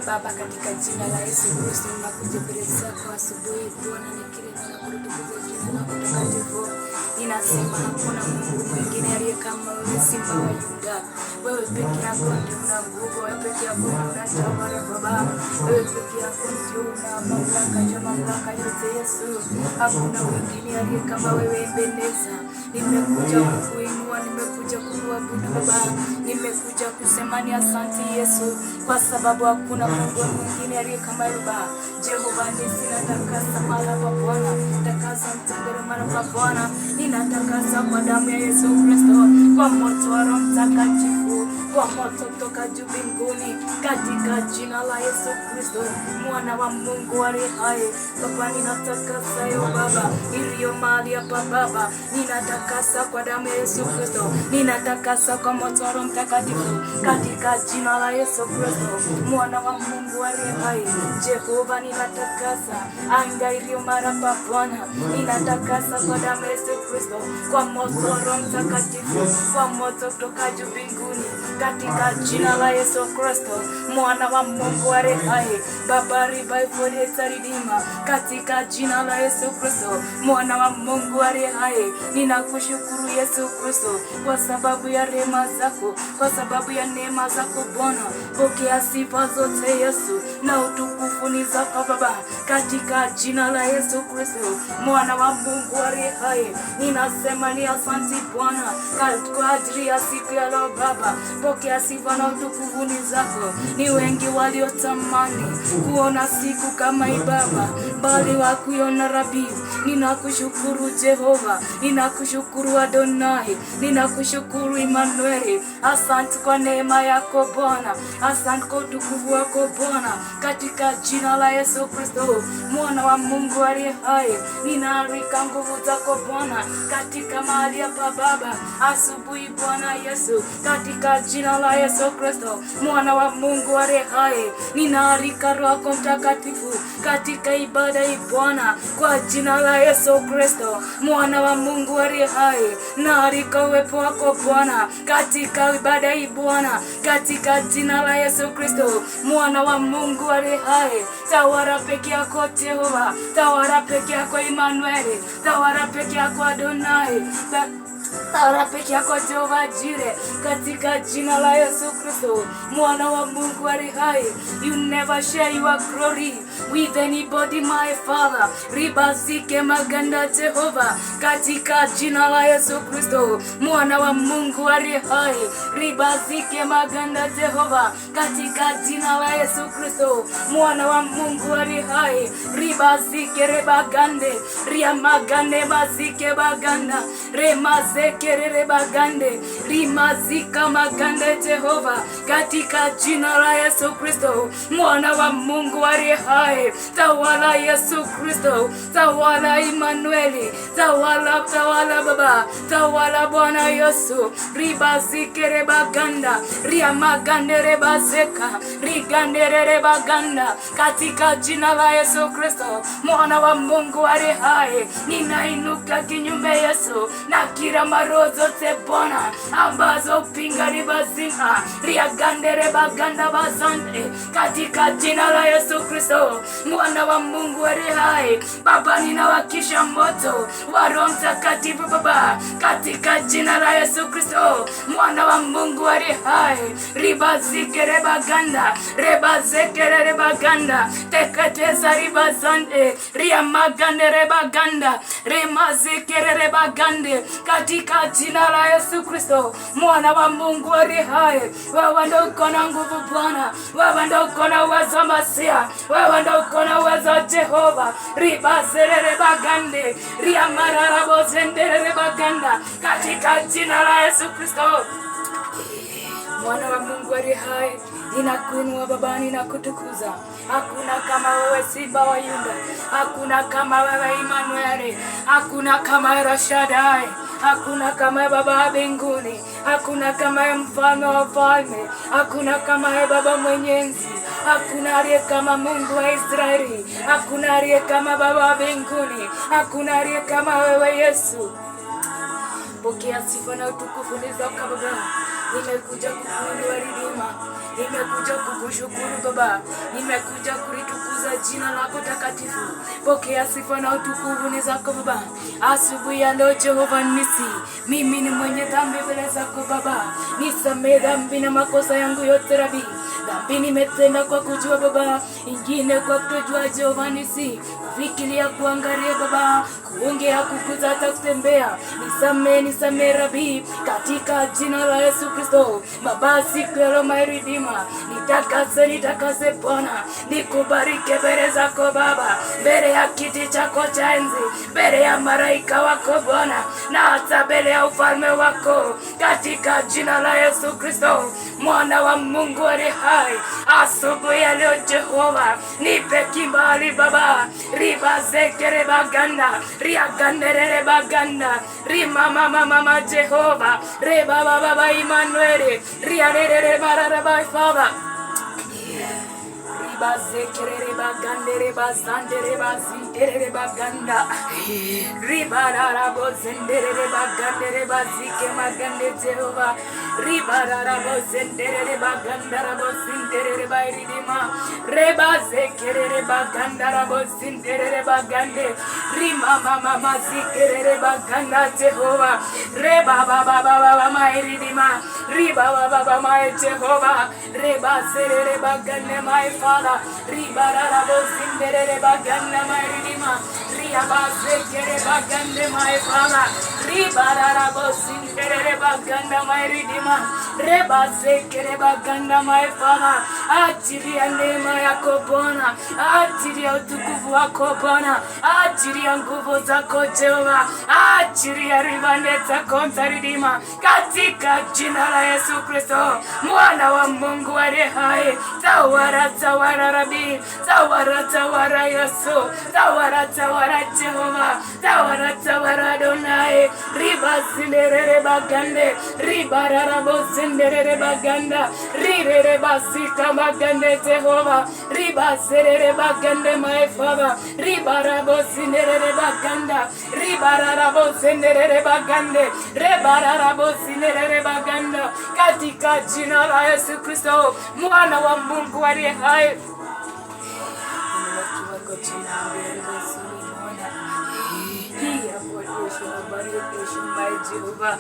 Baba, katika jina la Yesu Kristo nakuja mbele zako asubuhi Bwana, nikiri na kutukuza jina lako takatifu. Ninasema hakuna Mungu mwingine aliye kama wewe, Simba wa Yuda. Wewe peke yako ndio una nguvu, wewe peke yako unatawala Baba. Wewe peke yako ndio una mamlaka yote Yesu. Hakuna mwingine aliye kama wewe Ebeneza. Nimekuja kukuinua, nimekuja kukuabudu Baba. Nimekuja kusema ni asante Yesu, kwa sababu hakuna Mungu mwingine aliye kama wewe Baba. Jehova nisi natakasa mara kwa Bwana, takasa mtendere mara kwa Bwana. Ninatakasa kwa damu ya Yesu Kristo, kwa moto wa Roho Mtakatifu, kwa moto kutoka juu mbinguni, katika jina la Yesu Kristo, mwana wa Mungu aliye hai. Baba, ninatakasa yo Baba, iliyo mahali hapa Baba, ninatakasa kwa damu ya Yesu Kristo, ninatakasa kwa moto wa Roho Mtakatifu, katika jina la Yesu Kristo, mwana wa Mungu aliye hai. Jehova, ninatakasa anga iliyo mahali hapa Bwana, ninatakasa kwa damu ya Yesu Kristo, kwa moto wa Roho Mtakatifu, kwa moto kutoka juu mbinguni, katika jina la Yesu Kristo, mwana wa Mungu aliye hai. Baba, revival itaridima katika jina la Yesu Kristo, mwana wa Mungu aliye hai. Ninakushukuru Yesu Kristo kwa sababu ya rehema zako, kwa sababu ya neema zako Bwana. Pokea sifa zote Yesu, na utukufu ni zako Baba, katika jina la Yesu Kristo, mwana wa Mungu aliye hai. Ninasema ni asante Bwana kwa ajili ya siku ya leo Baba. Pokea sifa na utukufu ni zako. Ni wengi waliotamani kuona siku kama hii Baba, bali wakuiona Rabi. Ninakushukuru Jehova, ninakushukuru Adonai, ninakushukuru Emmanuel. Asante kwa neema yako Bwana, asante kwa utukufu wako Bwana, katika jina la Yesu Kristo, mwana wa Mungu aliye hai. Ninaarika nguvu zako Bwana katika mahali hapa Baba asubuhi Bwana Yesu, katika jina la Yesu Kristo, mwana wa Mungu aliye hai. Ninaarika Roho Mtakatifu katika ibada hii Bwana, kwa jina la Yesu Kristo, mwana wa Mungu aliye hai. Naarika uwepo wako Bwana katika ibada hii Bwana, katika jina la Yesu Kristo, mwana wa Mungu aliye hai. Tawala peke yako Jehova, tawala peke yako Emmanuel, tawala peke yako Adonai, tawala peke yako Jehova Jire, katika jina la Yesu Kristo, mwana wa Mungu aliye hai. You never share your glory with anybody my Father. Ribazike maganda Jehova, katika jina la Yesu Kristo, mwana wa Mungu aliye hai. Ribazike maganda Jehova, katika jina la Yesu Kristo, mwana wa Mungu aliye hai. Ribazike rebagande, riamagande bazike baganda, remazeke bagande, rimazika magande Jehova, katika jina la Yesu Kristo, mwana wa Mungu aliye hai. Tawala Yesu Kristo, tawala Emmanuel, tawala Baba, tawala Bwana Yesu. Ribazike rebaganda, riamagande rebazeka, rigande rebaganda, katika jina la Yesu Kristo, mwana wa Mungu aliye hai. Ninainuka kinyume Yesu na kila maroho zote Bwana ambazo pinga ribazima, riagande rebaganda bazande, katika jina la Yesu Kristo, mwana wa Mungu aliye hai. Baba, ninawakisha moto wa Roho Mtakatifu Baba, katika jina la Yesu Kristo, mwana wa Mungu aliye hai. Ribazike rebaganda, rebazeke rebaganda, teketeza ribazande, riamagande rebaganda, remazike rebagande, katika jina la Yesu Kristo, mwana wa Mungu aliye hai. Wewe ndio uko na nguvu Bwana, wewe ndio uko na uwezo Masia, wewe ndio uko na uwezo Jehova. Ribazere bagande, riamarara bozendere baganda, katika jina la Yesu Kristo, mwana wa Mungu aliye hai. Ninakuinua Baba, ninakutukuza. Hakuna kama wewe Simba wa Yuda, hakuna kama wewe Emmanuel, hakuna kama wewe Rashadai, hakuna kama Baba mbinguni, hakuna kama mfalme wa falme, hakuna kama Baba mwenyezi, hakuna aliye kama Mungu wa Israeli, hakuna aliye kama Baba mbinguni, hakuna aliye kama wewe Yesu. Pokea sifa na utukufu ni zako Baba. Nimekuja kukuinua Ridima, nimekuja kukushukuru Baba, nimekuja kulitukuza jina lako takatifu. Pokea sifa na utukufu ni zako Baba. Asubuhi ya leo Jehova nisi, mimi ni mwenye dhambi mbele zako Baba, nisamehe dhambi na makosa yangu yote Rabi. Dhambi nimetenda kwa kujua Baba, ingine kwa kutojua Jehova nisi, kufikiria, kuangalia Baba, kuongea, kukuza, hata kutembea. Nisamehe Rabi, katika jina la Yesu Kristo. Baba, siku ya leo my Redeemer, nitakase Bwana, nikubariki mbele zako Baba, mbele ya kiti chako cha enzi, mbele ya malaika wako Bwana, na hata mbele ya ufalme wako, katika jina la Yesu Kristo, mwana wa Mungu aliye hai. Asubuhi ya leo Jehova, nipe kibali Baba, riba zekere baganda, riagandere baganda, rima mama Jehova, reba baba Emmanuel, riarere baraba Father. Bazekere bagandere bazandere bazindere baganda, ribarara bozendere bagandere bazike magande Jehova, ribarara bozendere bagandara bozindere bayridima, rebazekere bagandara bozindere bagande, rima mama zikere baganda Jehova, reba baba mayridima, riba baba my Jehova, rebazere bagande my Father. Ribarara bozindere baganda my Redeemer, riabazekere bagande my Father, ribarara bozindere baganda my Redeemer, rebazekere baganda my Father. Ajili ya neema yako Bwana, ajili ya utukufu wako Bwana, ajili ya nguvu zako Jehova, ajili ya ribande zako Redeemer, katika jina la Yesu Kristo, mwana wa Mungu aliye hai. Tawara Rabi, tawara Yesu, tawara Jehova, tawara Adonai. Riba zindere bagande, ribarara bozindere baganda, rirere basika magande Jehova, riba zere bagande my Father, ribara bozindere baganda, ribarara bozindere bagande, rebarara bozindere baganda, katika jina la Yesu Kristo, mwana wa Mungu aliye hai. My Jehovah,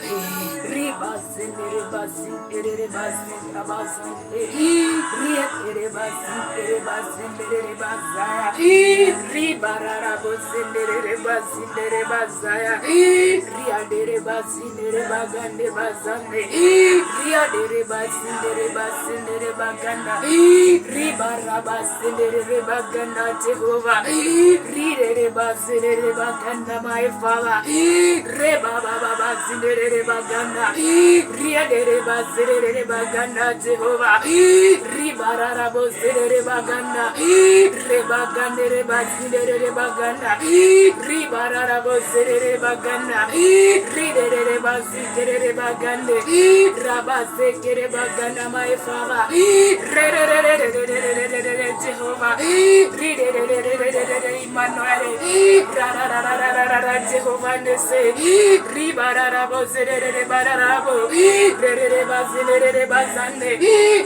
riba zindere bazindere bazindere, riere bazindere bazaya, ribarara bozindere bazaya, riadere bazindere bagande bazande, riadere bazindere baganda, ribara bazindere baganda Jehovah, riere bazindere baganda my Father, reba baba zindere baganda, riadere bazere baganda Jehova, ribarara bozere baganda, rebagandere bazindere baganda, ribarara bozere baganda, ridere bazere bagande, rabazekere baganda my Father, re Jehova, ridere Emmanuel, Jehova nese, ribarara bozere bararabo, rere bazere bazande,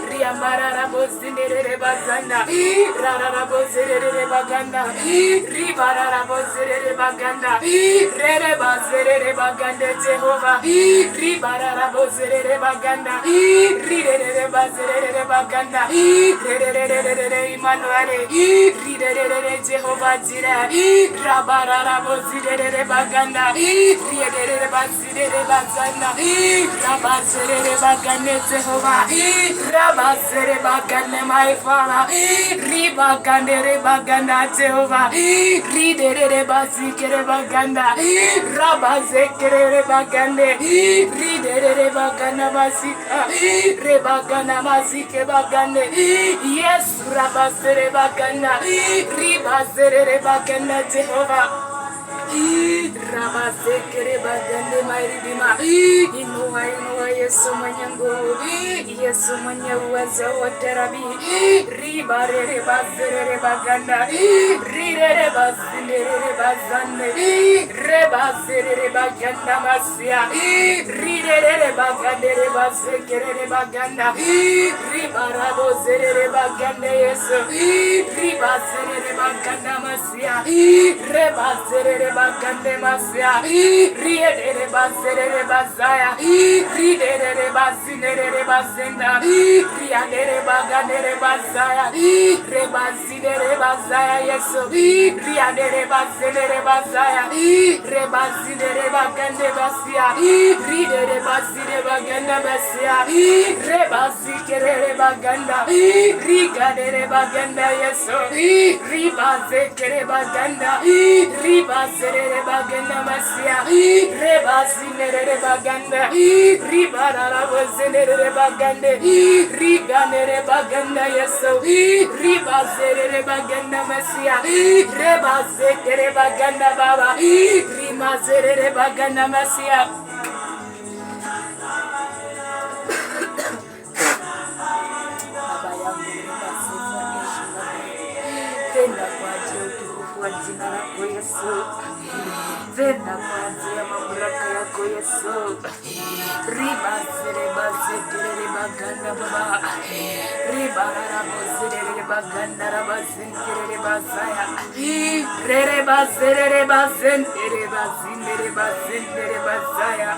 riamarara bozere bazanda, rara bozere baganda, ribarara bozere baganda, rere bazere bagande Jehova, ribarara bozere baganda, rere bazere baganda, rere Emmanuel, rere Jehova jira, rabarara bozere baganda, riere bazire bazanda, rabazere bagane Jehova, rabazere bagane my Father, ribagane baganda Jehova, ridere bazikere baganda, rabazekere bagande, ridere bagana bazika, rebagana bazike bagande, yes, rabazere baganda, ribazere baganda Jehova. Rabazekere bagande my Redeemer, inua Yesu mwenye nguvu, Yesu mwenye uwezo wote Rabi. Riba rere bazere baganda, rirere bazere bazande, reba zere baganda masia, rirere bagandere bazekere baganda, riba rabo zere baganda Yesu, riba zere baganda masia, reba zere baganda masia, rirere bazere bazaya, rirere bazere bazenda, rirere bagandere bazaya, reba zere bazaya Yesu, rirere bazere bazaya, reba zere baganda masia, rirere bazere baganda masia, reba zikere baganda, rigadere baganda Yesu, riba zekere baganda, riba zere baganda masia, reba zere baganda, riba rabo zere baganda, riganere baganda Yesu, riba zere baganda masia, reba zekere baganda baba, rima zere baganda masia. Tenda kwa ajili ya utukufu wa jina lako Yesu, tenda kwa ajili ya mamlaka yako Yesu. Riba zere zere baganda baba, riba rabo zere baganda raba zere bazaya, rere bazere bazere bazere bazaya,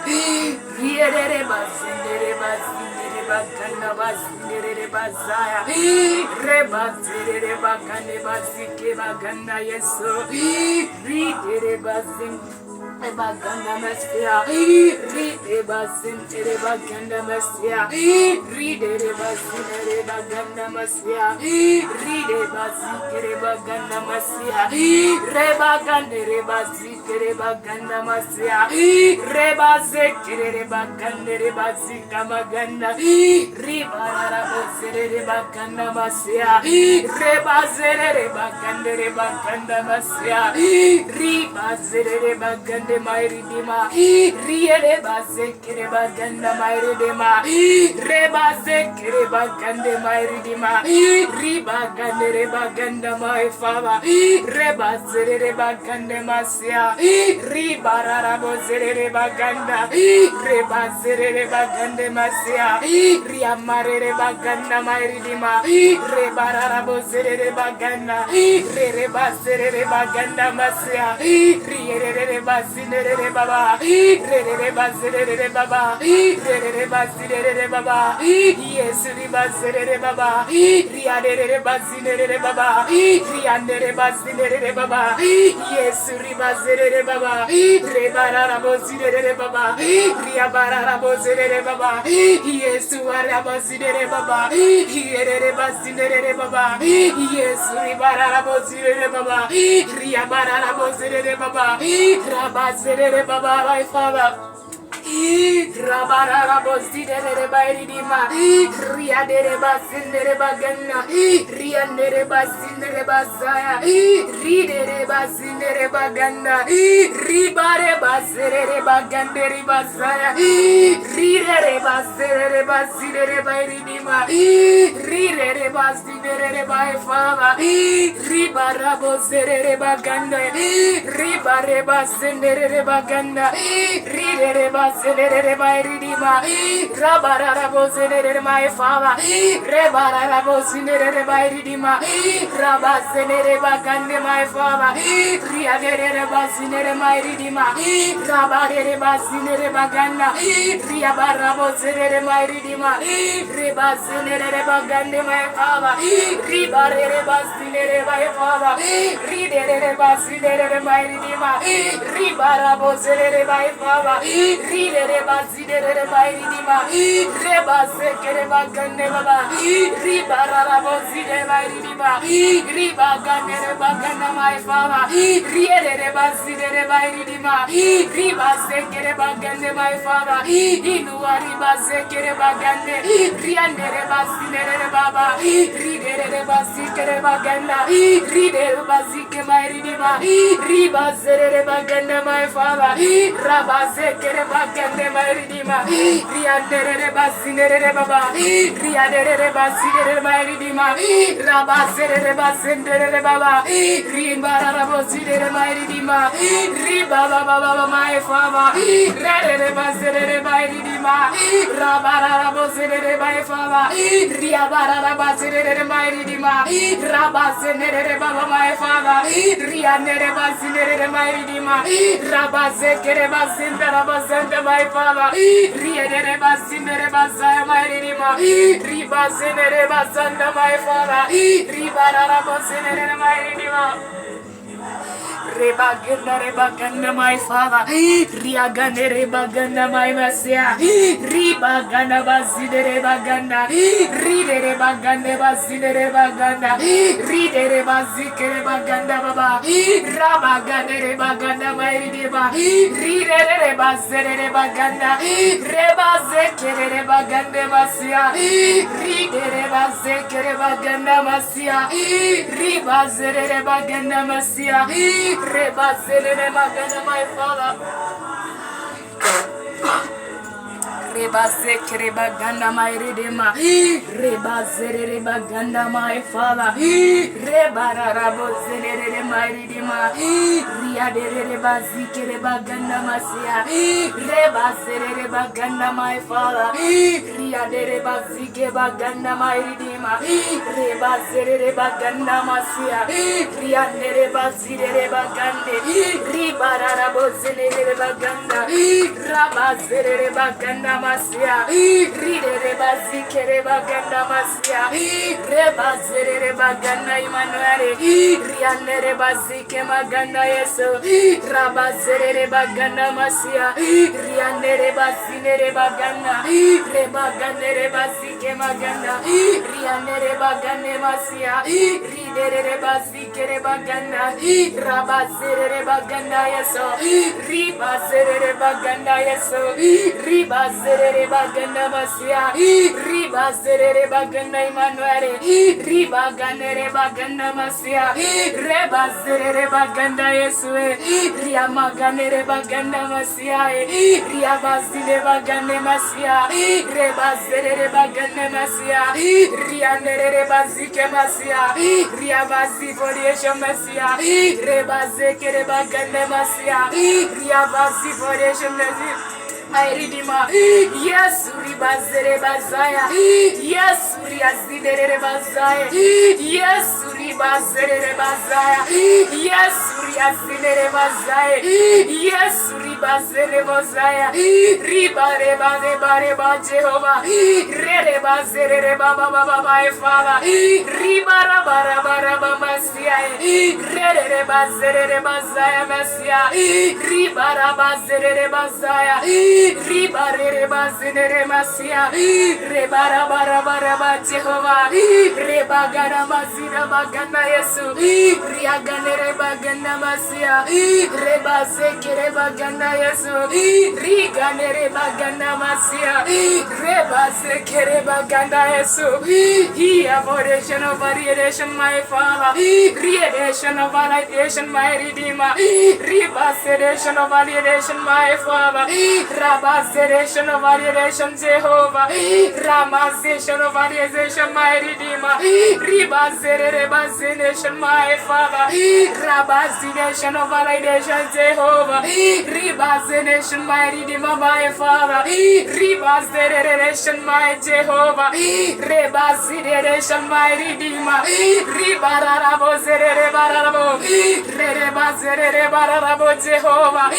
rere bazere bazere baganda bazere bazaya, reba zere baganda bazike baganda Yesu, ridere bazin baganda masia, ride bazin tere baganda masia, ride bazin tere baganda masia, ride bazikere baganda masia, reba gandere bazikere baganda masia, reba zekere bagandere bazika maganda, riba rabo zere baganda masia, reba zere bagandere baganda masia, riba zere baganda my redeemer, riere bazekere baganda my redeemer, reba zekere baganda my redeemer, riba gandere baganda my father, reba zere baganda masia, riba rabo zere baganda, reba zere baganda masia, riamare baganda my redeemer, reba rabo zere baganda, reba zere baganda masia, riere bazere baba, rere bazere baba, rere bazere baba, Yesu bazere baba, riadere bazere baba, riandere bazere baba, Yesu bazere baba, rebara bazere baba, riabara bazere baba, Yesu bazere baba, rere bazere baba, Yesu bara bazere baba, riabara bazere baba, rabazere baba, my Father. Rabara bozidere baridima, riadere bazindere bagana, riandere bazindere bazaya, ridere bazindere baganda, ribare bazere bagandere bazaya, ridere bazere bazidere baridima, ridere bazidere by Father, ribara bozere baganda, ribare bazindere baganda, ridere bazere by Ridima, Rabara bozere my Father, Rebara bozere by Ridima, Rabazere bagande my Father, Riadere bazere my Ridima, Rabare bazere baganda, Riabara bozere my Ridima, Rebazere bagande my Father, Ribare bazere my Father, Ridere bazere my Ridima, Ribara bozere my Father, Ridere bazere my Ridima, Rebazere bagande baba, Ribara bozere my Ridima, Ribagane baganda my Father, Riedere bazere my Ridima, Ribazere bagande my Father, Inuari bazere bagande, Riandere bazere baba, Ridere zerere bazikere baganda. Ride bazike my ridima. Riba zerere baganda my father. Rabazekere baganda my ridima. Riandere bazinere baba. Riandere bazire my ridima. Rabazere bazendere baba. Rimbara rabozire my ridima. Riba baba my father. Rere bazere my ridima. Rabara rabozere my father. Riabara rabazere my ridima. Rabazere baba my father. Riandere bazire my ridima. Rabazekere bazindara bazenda my father. Riedere bazindere bazaya my ridima. Ribazenere bazanda my father. Ribara rabozere my ridima. Rebaganda my father. Riagane rebaganda my Messiah. Ribaganda bazide rebaganda. Ride rebaganda bazide rebaganda. Ride rebazike rebaganda baba. Rabagane rebaganda my ridiba. Ride rebazere rebaganda. Rebazeke rebaganda Messiah. Ride rebazeke rebaganda Messiah. Ribazere rebaganda Messiah. Rebazere magana my father. Rebazekere baganda my redeemer. Rebazere baganda my father. Rebarabozere my redeemer. Riadere bazikere baganda masia. Rebazere baganda my father. Riadere bazike baganda my redeemer. Rebazere baganda masia. Riadere bazire bagande. Ribarabozere baganda. Rabazere baganda Masia, Ride Bazikere Baganda Masia, Rebazere Baganda Emmanuel, Rianere Bazike Maganda Yeso, Rabazere Baganda Masia, Rianere Bazinere Baganda, Rebagandere Bazike Maganda, Rianere Bagande Masia, Ride Bazikere Baganda, Rabazere Baganda Yeso, Ribazere Baganda Yeso, Ribazere baganda masia, ribazere baganda Emmanuel, ribaganere baganda masia, rebazere baganda Yesue, riamaganere baganda masia, riabazile baganda masia, rebazere baganda masia, rianere bazike masia, riabazi foliation masia, rebazekere baganda masia, riabazi foliation masia. My redeemer, yes, Ribazere Bazaya, yes, Riazidere Bazaya, yes, Ribazere Bazaya, yes, Riazidere Bazaya, yes, Ribazere Bazaya, Ribare Bare Jehovah, Rere Bazere Baba Baba, my father, Ribara Bara Masia, Rere Bazere Bazaya Masia, Ribara Bazere Bazaya. Ribare bazinere masia, rebara bara Jehovah, rebagara mazina bagana Yesu, riaganere bagana masia, rebazekere bagana Yesu, riganere bagana masia, rebazekere bagana Yesu. He adoration of variation, my father, creation of validation, my redeemer, rebazation of validation, my father. Rabazation of variation, Jehovah. Ramazation of variation, my redeemer. Rebazation, my father. Rabazation of validation, Jehovah. Rebazation, my redeemer, my father. Rebazation, my Jehovah. Rebazation, my redeemer. Rebarabo, Jehovah.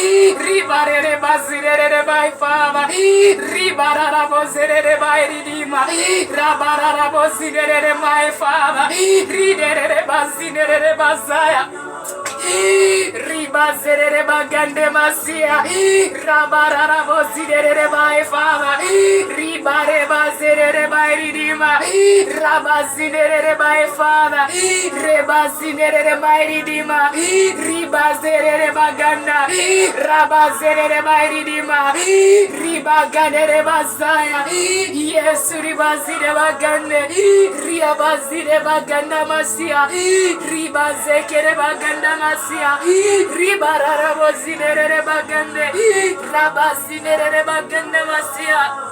Rebazire by Father, Ribarabozere by Redeemer, Rabarabozere my Father, Ridere Bazinere Bazaya. Ribazere bagande masia, rabara bozidere by father, ribare bazere by redeemer, rabazidere by father, rebazidere by redeemer, ribazere baganda, rabazere by redeemer, ribagandere bazaya, yes. Yesu ribazire bagande riabazire baganda masia ribazekere baganda masia ribarara bozinere bagande rabazinere baganda masia